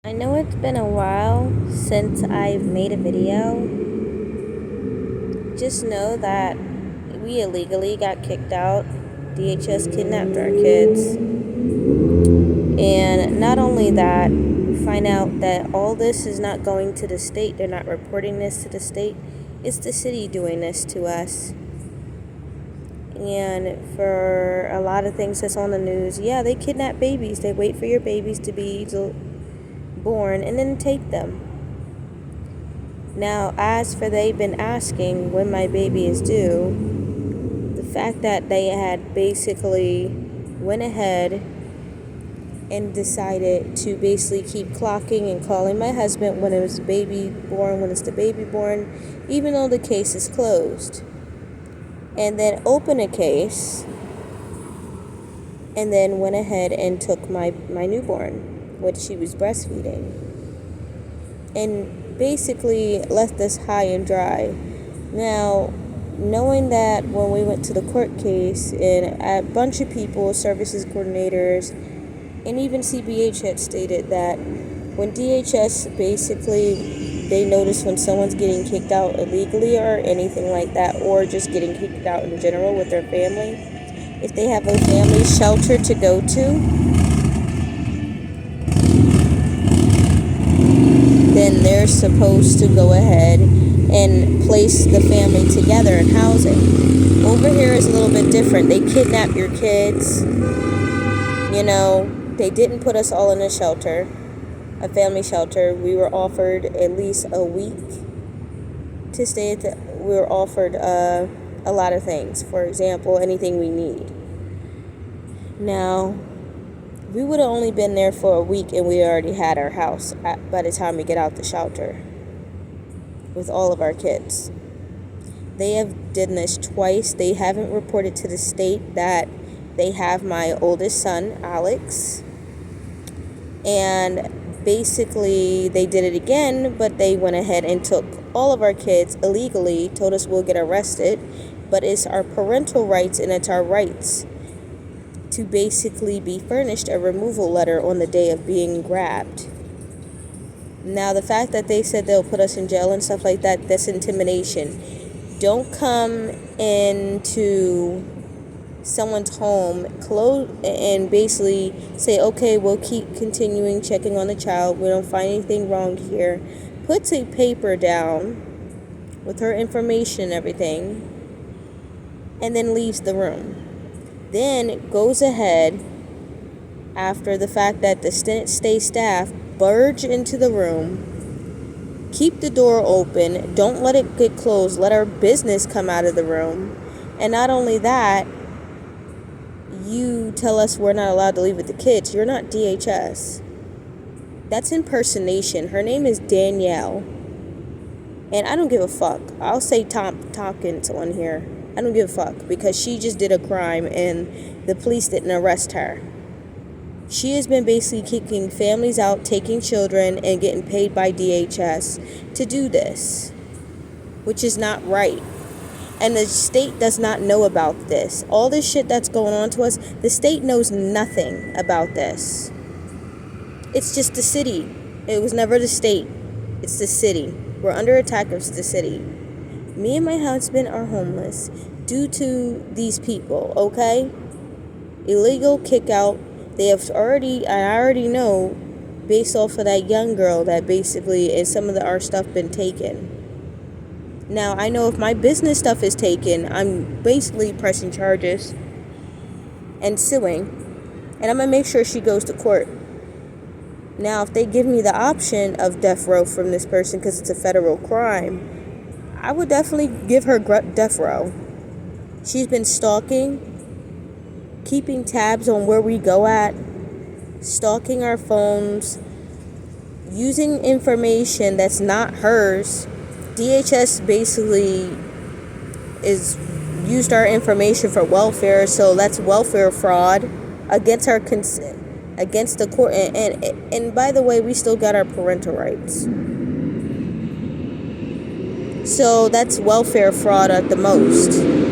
I know it's been a while since I've made a video. Just know that we illegally got kicked out. DHS kidnapped our kids. And not only that, find out that all this is not going to the state. They're not reporting this to the state. It's the city doing this to us. And for a lot of things that's on the news, yeah, they kidnap babies. They wait for your babies to be born and then take them. Now, as for they've been asking when my baby is due, the fact that they had basically went ahead and decided to basically keep clocking and calling my husband when it was the baby born, when it's the baby born, even though the case is closed. And then open a case and then went ahead and took my newborn, which she was breastfeeding. And basically left us high and dry. Now, knowing that when we went to the court case and a bunch of people, services coordinators, and even CBH had stated that when DHS basically, they notice when someone's getting kicked out illegally or anything like that, or just getting kicked out in general with their family, if they have a family shelter to go to, then they're supposed to go ahead and place the family together in housing. Over here is a little bit different. They kidnap your kids. They didn't put us all in a shelter, a family shelter. We were offered at least a week to stay we were offered a lot of things. For example, anything we need. Now, we would have only been there for a week and we already had our house by the time we get out the shelter with all of our kids. They have done this twice. They haven't reported to the state that they have my oldest son, Alex. And basically they did it again, but they went ahead and took all of our kids illegally, told us we'll get arrested, but it's our parental rights and it's our rights to basically be furnished a removal letter on the day of being grabbed. Now, the fact that they said they'll put us in jail and stuff like that, that's intimidation. Don't come into someone's home and basically say, okay, we'll keep continuing checking on the child. We don't find anything wrong here. Puts a paper down with her information and everything, and then leaves the room. Then goes ahead, after the fact that the state staff barge into the room, keep the door open, don't let it get closed, let our business come out of the room. And not only that, you tell us we're not allowed to leave with the kids. You're not DHS. That's impersonation. Her name is Danielle. And I don't give a fuck. I'll say Tom Tompkins on here. I don't give a fuck because she just did a crime and the police didn't arrest her. She has been basically kicking families out, taking children, and getting paid by DHS to do this, which is not right. And the state does not know about this. All this shit that's going on to us, the state knows nothing about this. It's just the city. It was never the state. It's the city. We're under attack of the city. Me and my husband are homeless due to these people, okay? Illegal kick out. They have already, I already know, based off of that young girl that basically is some of our stuff been taken. Now, I know if my business stuff is taken, I'm basically pressing charges and suing. And I'm going to make sure she goes to court. Now, if they give me the option of death row from this person because it's a federal crime, I would definitely give her death row. She's been stalking, keeping tabs on where we go at, stalking our phones, using information that's not hers. DHS basically is used our information for welfare, so that's welfare fraud against our against the court. And by the way, we still got our parental rights. So that's welfare fraud at the most.